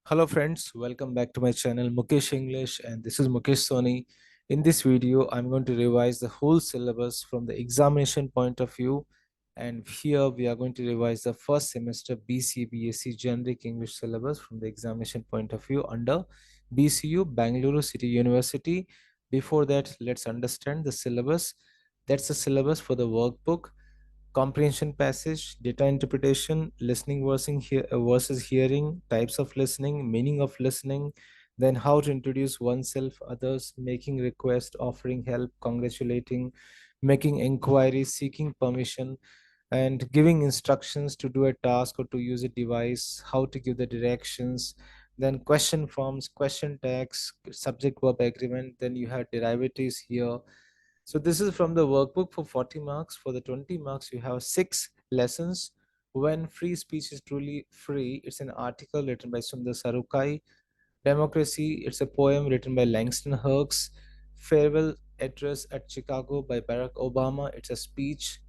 Hello friends, welcome back to my channel Mukesh English, and this is Mukesh Soni. In this video, I'm going to revise the whole syllabus from the examination point of view, and here we are going to revise the first semester B.Sc generic English syllabus from the examination point of view under BCU Bangalore City University. Before that, let's understand the syllabus. That's the syllabus for the workbook: comprehension passage, data interpretation, listening versus hearing, types of listening, meaning of listening, then how to introduce oneself, others, making request, offering help, congratulating, making inquiries, seeking permission, and giving instructions to do a task or to use a device, how to give the directions, then question forms, question tags, subject verb agreement, then you have derivatives here. So this is from the workbook for 40 marks. For the 20 marks, you have 6 lessons. When free speech is truly free, it's an article written by Sundar Sarukai. Democracy, it's a poem written by Langston Hughes. Farewell Address at Chicago by Barack Obama, it's a speech.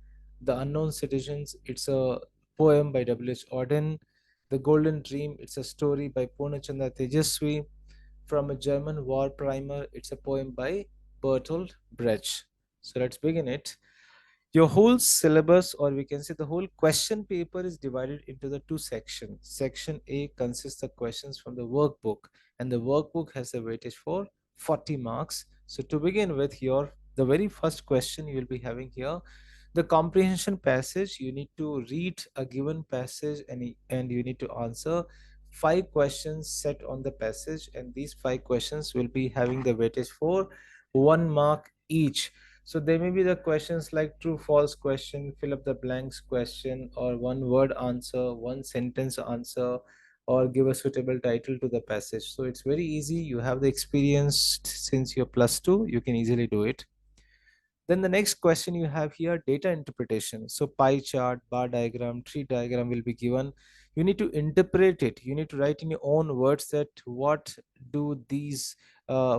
The Unknown Citizens, it's a poem by W.H. Auden. The Golden Dream, it's a story by Purnachandra Tejaswi. From a German war primer, it's a poem by Bertolt Brecht. So let's begin it. Your whole syllabus, or we can say the whole question paper, is divided into the two sections. Section A consists of questions from the workbook, and the workbook has a weightage for 40 marks. So to begin with, the very first question you will be having here, the comprehension passage. You need to read a given passage, and you need to answer 5 questions set on the passage, and these 5 questions will be having the weightage for 1 mark each. So there may be the questions like true false question, fill up the blanks question, or one word answer, one sentence answer, or give a suitable title to the passage. So it's very easy. You have the experience since you're +2, you can easily do it. Then the next question you have here, data interpretation. So pie chart, bar diagram, tree diagram will be given. You need to interpret it. You need to write in your own words that what do these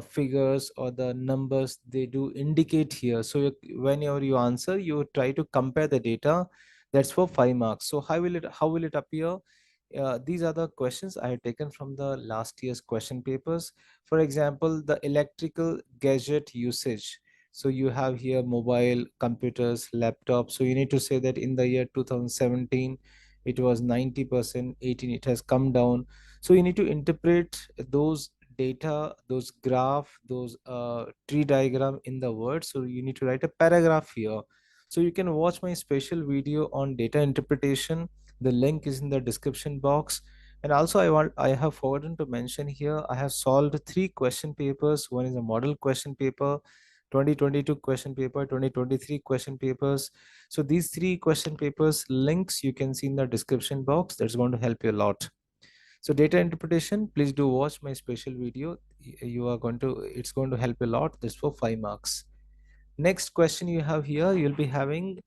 figures or the numbers they do indicate here. So whenever you answer, you try to compare the data. That's for 5 marks. So how will it appear? These are the questions I had taken from the last year's question papers. For example, the electrical gadget usage. So you have here mobile computers, laptops. So you need to say that in the year 2017 it was 90%, 18 it has come down. So you need to interpret those data, those graph, those tree diagram in the word. So you need to write a paragraph here. So you can watch my special video on data interpretation. The link is in the description box. And also I have forgotten to mention here, I have solved 3 question papers. One is a model question paper, 2022 question paper, 2023 question papers. So these 3 question papers links you can see in the description box. That's going to help you a lot. So data interpretation, please do watch my special video. It's going to help a lot. This for 5 marks. Next question you have here, you'll be having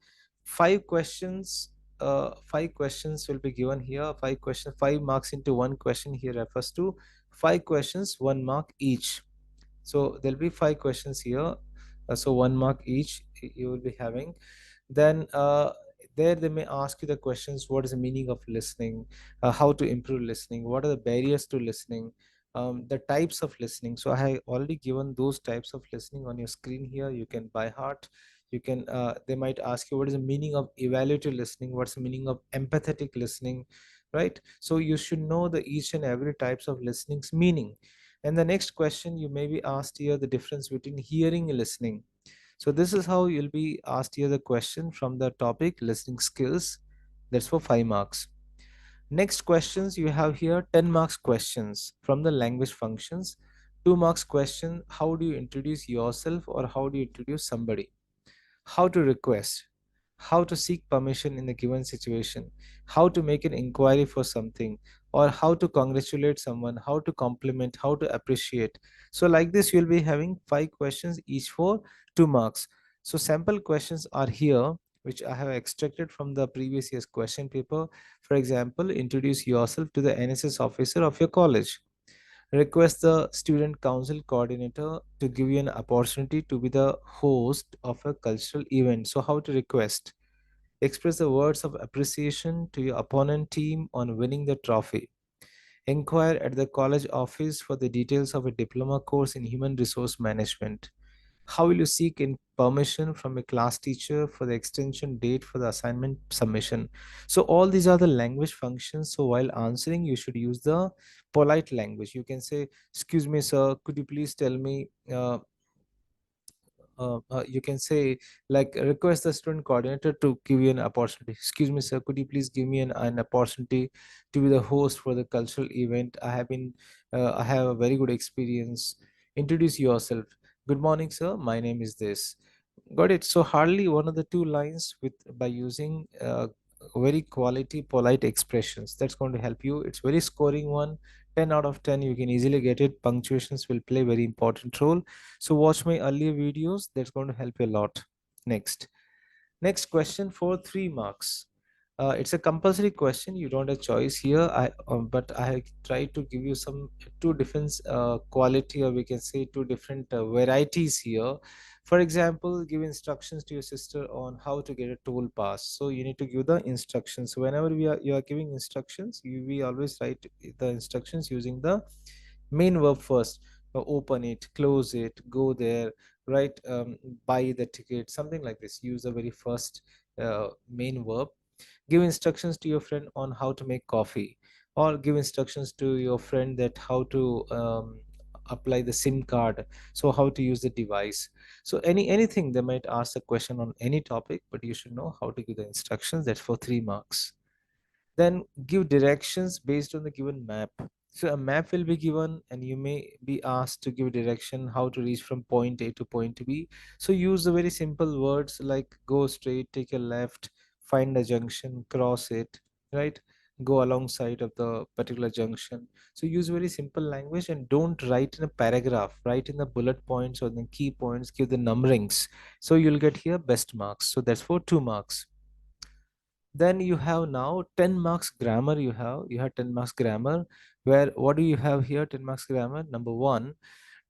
5 questions. 5 questions will be given here. 5 questions, 5 marks into one question here refers to 5 questions, 1 mark each. So there'll be 5 questions here. So 1 mark each you will be having. Then there they may ask you the questions: what is the meaning of listening, how to improve listening, what are the barriers to listening, the types of listening. So I have already given those types of listening on your screen here. You can by heart. You can they might ask you what is the meaning of evaluative listening, what's the meaning of empathetic listening, right? So you should know the each and every types of listening's meaning. And the next question you may be asked here, the difference between hearing and listening. So this is how you'll be asked here the question from the topic listening skills. That's for 5 marks. Next questions you have here, 10 marks questions from the language functions. 2 marks question, how do you introduce yourself or how do you introduce somebody? How to request, how to seek permission in a given situation, how to make an inquiry for something, or how to congratulate someone, how to compliment, how to appreciate. So, like this, you'll be having 5 questions each for 2 marks. So, sample questions are here, which I have extracted from the previous year's question paper. For example, introduce yourself to the NSS officer of your college. Request the student council coordinator to give you an opportunity to be the host of a cultural event. So how to request? Express the words of appreciation to your opponent team on winning the trophy. Inquire at the college office for the details of a diploma course in human resource management. How will you seek in permission from a class teacher for the extension date for the assignment submission? So all these are the language functions. So while answering, you should use the polite language. You can say, excuse me, sir, could you please tell me, you can say, like, request the student coordinator to give you an opportunity. Excuse me, sir, could you please give me an opportunity to be the host for the cultural event? I have a very good experience. Introduce yourself. Good morning, sir, my name is this. Got it? So hardly one of the two lines with by using very quality polite expressions. That's going to help you. It's very scoring one. 10 out of 10, you can easily get it. Punctuations will play very important role. So watch my earlier videos. That's going to help you a lot. Next question for 3 marks. It's a compulsory question. You don't have choice here. But I try to give you some two different quality, or we can say two different varieties here. For example, give instructions to your sister on how to get a toll pass. So you need to give the instructions. So whenever you are giving instructions, we always write the instructions using the main verb first. Open it, close it, go there, right? Buy the ticket, something like this. Use the very first main verb. Give instructions to your friend on how to make coffee, or give instructions to your friend that how to apply the sim card, so how to use the device. So anything they might ask a question on any topic, but you should know how to give the instructions. That's for 3 marks. Then give directions based on the given map. So a map will be given and you may be asked to give direction how to reach from point A to point B. So use the very simple words like go straight, take a left, find a junction, cross it, right? Go alongside of the particular junction. So use very simple language and don't write in a paragraph. Write in the bullet points or the key points, give the numberings. So you'll get here best marks. So that's for 2 marks. Then you have now 10 marks grammar. You have 10 marks grammar, where what do you have here? 10 marks grammar. Number one,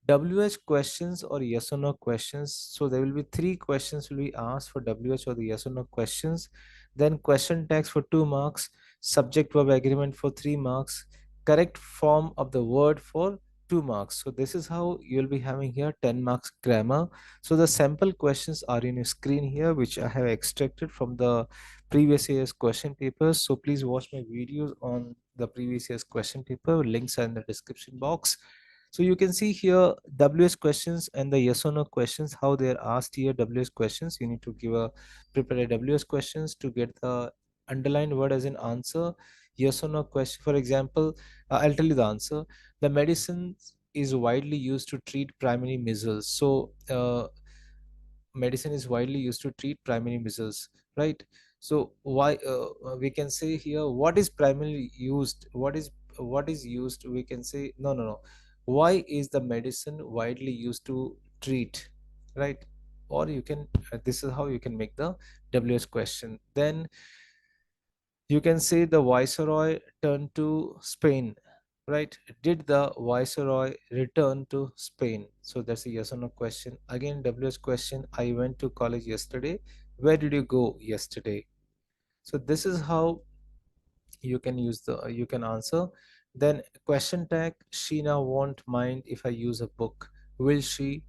WH questions or yes or no questions. So there will be 3 questions will be asked for WH or the yes or no questions. Then question tags for 2 marks, subject verb agreement for 3 marks, correct form of the word for 2 marks. So this is how you'll be having here 10 marks grammar. So the sample questions are in your screen here, which I have extracted from the previous year's question papers. So please watch my videos on the previous year's question paper. Links are in the description box. So you can see here WS questions and the yes or no questions, how they are asked here. WS questions, you need to prepare a WS questions to get the underlined word as an answer. Yes or no question, for example, I'll tell you the answer. The medicine is widely used to treat primary measles. So medicine is widely used to treat primary measles, right? So why we can say here what is primarily used, what is used, we can say no, why is the medicine widely used to treat, right? Or you can this is how you can make the WS question. Then you can say the viceroy turned to Spain, right? Did the viceroy return to Spain? So that's a yes or no question. Again, WS question. I went to college yesterday. Where did you go yesterday? So this is how you can answer. Then question tag. Sheena won't mind if I use a book. Will she?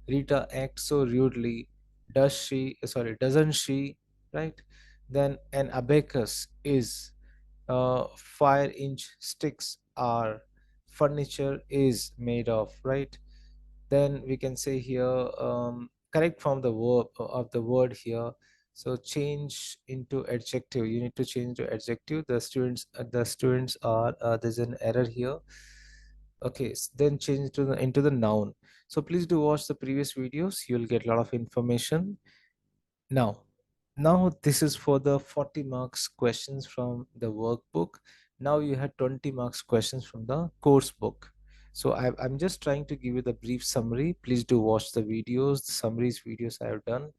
Rita acts so rudely. Does she? Sorry, doesn't she? Right? Then an abacus is 5-inch sticks are furniture is made of, right? Then we can say here correct from the verb of the word here. So change into adjective, you need to change to adjective. The students are there's an error here. Okay, then change to into the noun. So please do watch the previous videos, you'll get a lot of information. Now, this is for the 40 marks questions from the workbook. Now you had 20 marks questions from the course book. So I'm just trying to give you the brief summary. Please do watch the videos, the summaries videos I have done,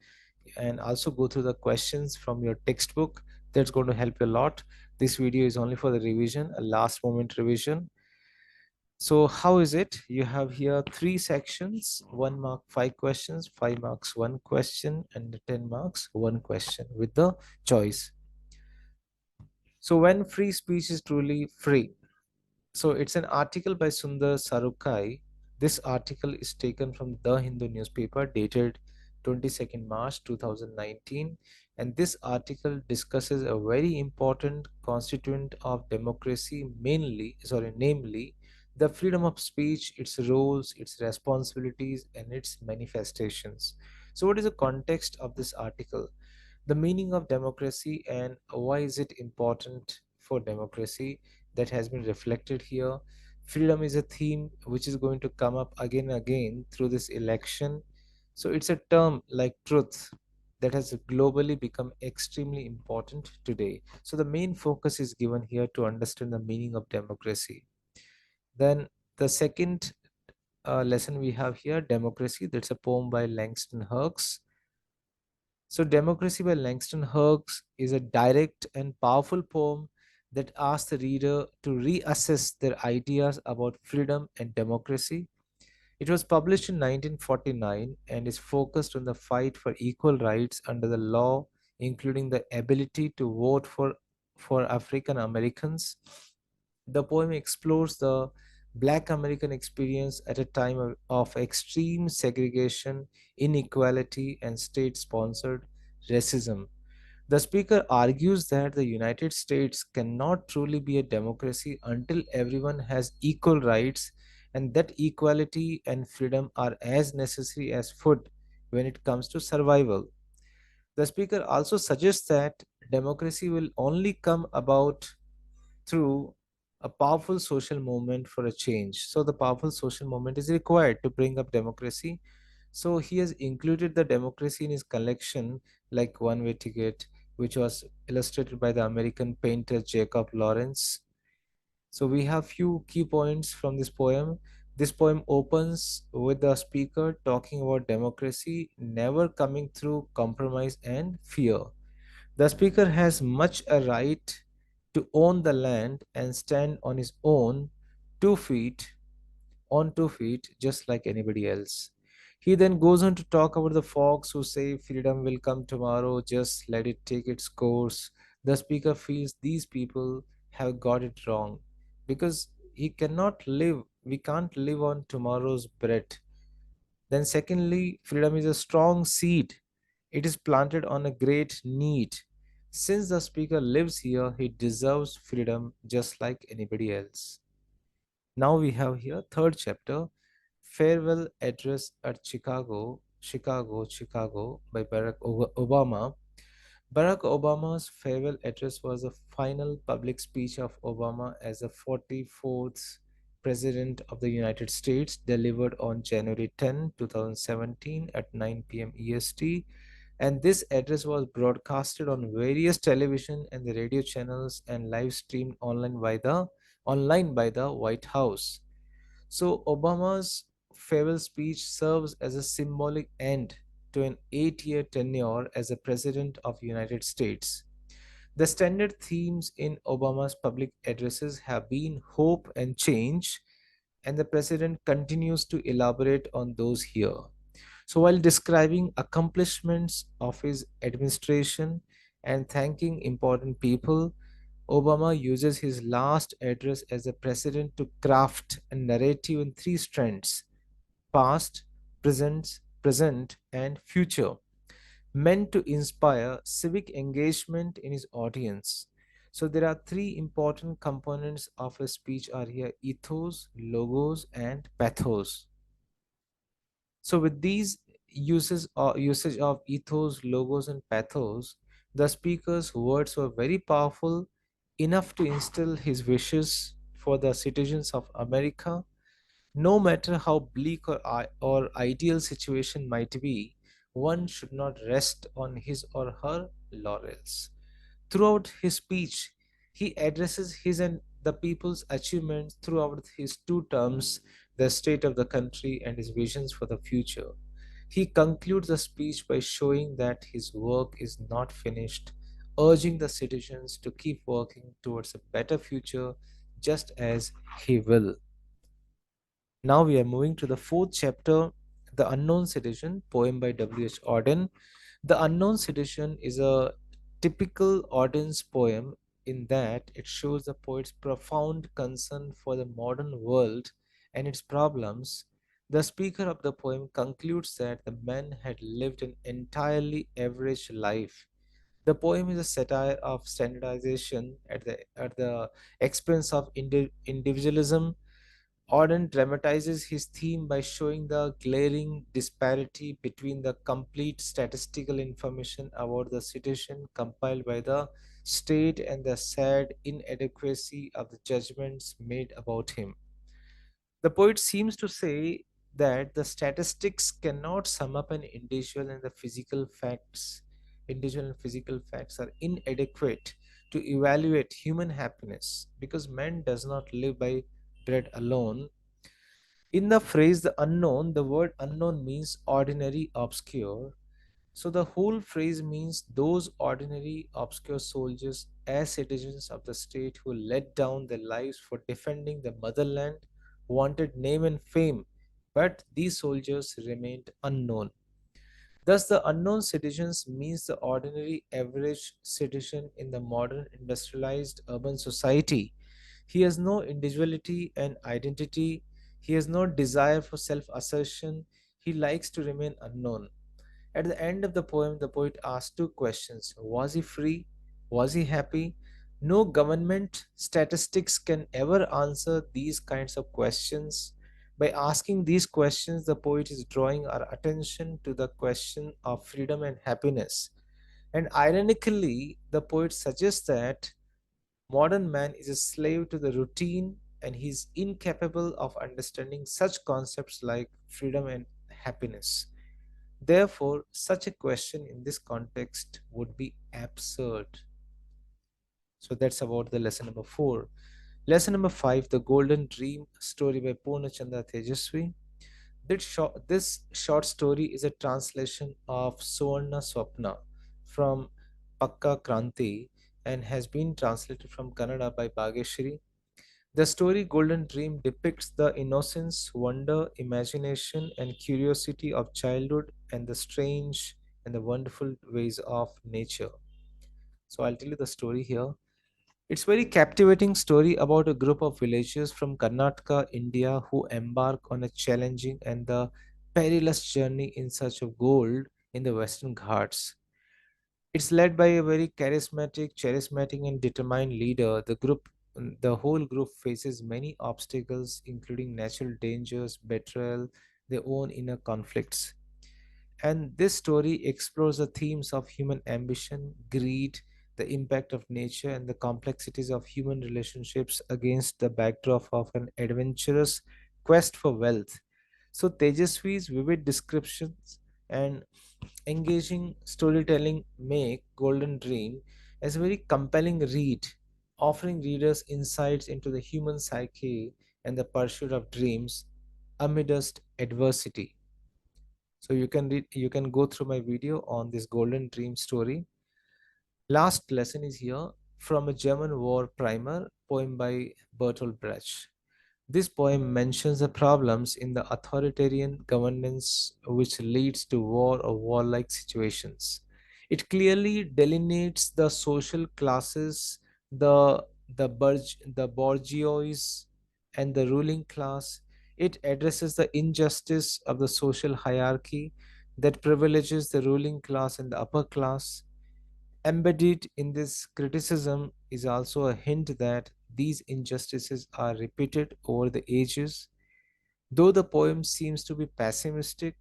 and also go through the questions from your textbook. That's going to help you a lot. This video is only for the revision, a last moment revision. So how is it? You have here 3 sections, 1 mark, 5 questions, 5 marks, 1 question, and 10 marks, 1 question with the choice. So when free speech is truly free? So it's an article by Sundar Sarukai. This article is taken from the Hindu newspaper dated 22nd March 2019, and this article discusses a very important constituent of democracy, namely the freedom of speech, its roles, its responsibilities, and its manifestations. So what is the context of this article? The meaning of democracy and why is it important for democracy, that has been reflected here. Freedom is a theme which is going to come up again and again through this election. So it's a term like truth that has globally become extremely important today. So the main focus is given here to understand the meaning of democracy. Then the second lesson we have here, democracy, that's a poem by Langston Hughes. So, Democracy by Langston Hughes is a direct and powerful poem that asks the reader to reassess their ideas about freedom and democracy. It was published in 1949 and is focused on the fight for equal rights under the law, including the ability to vote for African Americans. The poem explores the Black American experience at a time of extreme segregation, inequality, and state sponsored racism. The speaker argues that the United States cannot truly be a democracy until everyone has equal rights, and that equality and freedom are as necessary as food when it comes to survival. The speaker also suggests that democracy will only come about through a powerful social movement for a change. So, the powerful social movement is required to bring up democracy. So, he has included the democracy in his collection, like One Way Ticket, which was illustrated by the American painter Jacob Lawrence. So, we have few key points from this poem. This poem opens with the speaker talking about democracy never coming through compromise and fear. The speaker has much a right to own the land and stand on his own 2 feet, on 2 feet, just like anybody else. He then goes on to talk about the folks who say freedom will come tomorrow, just let it take its course. The speaker feels these people have got it wrong because we can't live on tomorrow's bread. Then, secondly, freedom is a strong seed. It is planted on a great need. Since the speaker lives here, he deserves freedom just like anybody else. Now we have here third chapter, Farewell Address at Chicago by Obama. Barack Obama's farewell address was the final public speech of Obama as the 44th President of the United States, delivered on January 10, 2017 at 9 p.m. EST. And this address was broadcasted on various television and the radio channels and live streamed online by the White House. So Obama's farewell speech serves as a symbolic end to an 8-year tenure as a president of the United States. The standard themes in Obama's public addresses have been hope and change, and the president continues to elaborate on those here. So, while describing accomplishments of his administration and thanking important people, Obama uses his last address as a president to craft a narrative in three strands: past, present, and future, meant to inspire civic engagement in his audience. So there are three important components of a speech are here: ethos, logos, and pathos. So with these usage of ethos, logos, and pathos, the speaker's words were very powerful, enough to instill his wishes for the citizens of America. No matter how bleak or ideal situation might be, one should not rest on his or her laurels. Throughout his speech, he addresses his and the people's achievements throughout his 2 terms, the state of the country, and his visions for the future. He concludes the speech by showing that his work is not finished, urging the citizens to keep working towards a better future just as he will. Now we are moving to the fourth chapter, The Unknown Citizen, poem by W.H. Auden. The Unknown Citizen is a typical Auden's poem. in that it shows the poet's profound concern for the modern world and its problems. The speaker of the poem concludes that the man had lived an entirely average life. The poem is a satire of standardization at the expense of individualism. Auden dramatizes his theme by showing the glaring disparity between the complete statistical information about the situation compiled by the state and the sad inadequacy of the judgments made about him. The poet seems to say that the statistics cannot sum up an individual and the physical facts. Individual and physical facts are inadequate to evaluate human happiness because man does not live by bread alone. In the phrase the unknown, the word unknown means ordinary, obscure. So the whole phrase means those ordinary, obscure soldiers as citizens of the state who laid down their lives for defending the motherland wanted name and fame, but these soldiers remained unknown. Thus, the unknown citizens means the ordinary average citizen in the modern industrialized urban society. He has no individuality and identity. He has no desire for self assertion. He likes to remain unknown. At the end of the poem, the poet asks two questions. Was he free? Was he happy? No government statistics can ever answer these kinds of questions. By asking these questions, the poet is drawing our attention to the question of freedom and happiness. And ironically, the poet suggests that modern man is a slave to the routine and he is incapable of understanding such concepts like freedom and happiness. Therefore, such a question in this context would be absurd. So that's about the lesson number 4. Lesson number 5, The Golden Dream, story by Purnachanda Tejaswi. This short story is a translation of Suvarna Swapna from Pakka Kranti and has been translated from Kannada by Bhageshri. The story Golden Dream depicts the innocence, wonder, imagination, and curiosity of childhood and the strange and the wonderful ways of nature. So I'll tell you the story here. It's very captivating story about a group of villagers from Karnataka, India who embark on a challenging and the perilous journey in search of gold in the Western Ghats. It's led by a very charismatic and determined leader. The whole group faces many obstacles, including natural dangers, betrayal, their own inner conflicts. And this story explores the themes of human ambition, greed, the impact of nature, and the complexities of human relationships against the backdrop of an adventurous quest for wealth. So Tejasvi's vivid descriptions and engaging storytelling make Golden Dream as a very compelling read, offering readers insights into the human psyche and the pursuit of dreams amidst adversity. So you can go through my video on this Golden Dream story. Last lesson is here from a German war primer poem by Bertolt Brecht. This poem mentions the problems in the authoritarian governance which leads to war or warlike situations. It clearly delineates the social classes, the bourgeois and the ruling class. It addresses the injustice of the social hierarchy that privileges the ruling class and the upper class. Embedded in this criticism is also a hint that these injustices are repeated over the ages. Though the poem seems to be pessimistic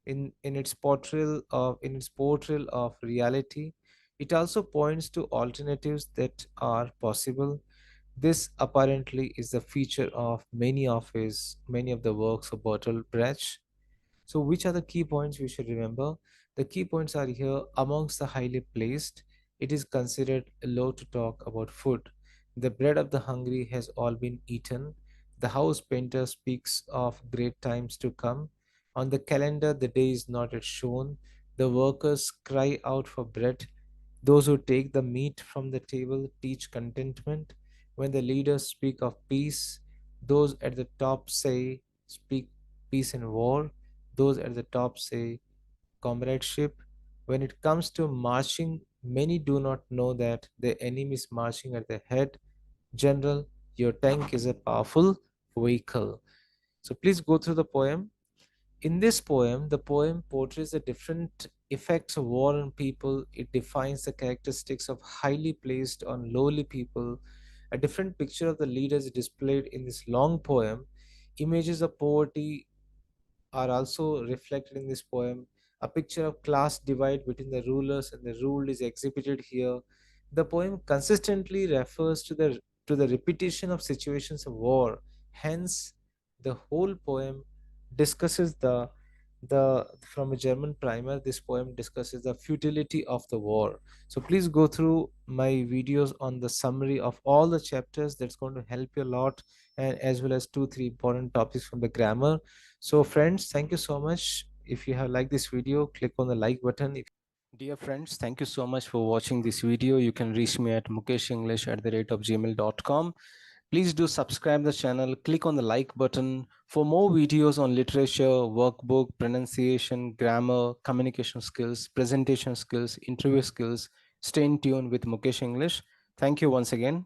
in its portrayal of reality, it also points to alternatives that are possible. This apparently is the feature of many of the works of Bertolt Brecht. So, which are the key points we should remember? The key points are here amongst the highly placed. It is considered low to talk about food. The bread of the hungry has all been eaten. The house painter speaks of great times to come. On the calendar, the day is not yet shown. The workers cry out for bread. Those who take the meat from the table teach contentment. When the leaders speak of peace, those at the top say, speak peace and war. Those at the top say comradeship. When it comes to marching Many do not know that the enemy is marching at their head. General, your tank is a powerful vehicle. So please go through the poem. In this poem, the poem portrays the different effects of war on people. It defines the characteristics of highly placed on lowly people. A different picture of the leaders displayed in this long poem. Images of poverty are also reflected in this poem. A picture of class divide between the rulers and the ruled is exhibited here. The poem consistently refers to the repetition of situations of war. Hence, the whole poem discusses the from a German primer. This poem discusses the futility of the war. So please go through my videos on the summary of all the chapters. That's going to help you a lot, and as well as 2 3 important topics from the grammar. So friends, thank you so much. If you have liked this video, click on the like button. Dear friends, thank you so much for watching this video. You can reach me at mukeshenglish@gmail.com. Please do subscribe the channel, click on the like button for more videos on literature, workbook, pronunciation, grammar, communication skills, presentation skills, interview skills. Stay in tune with Mukesh English. Thank you once again.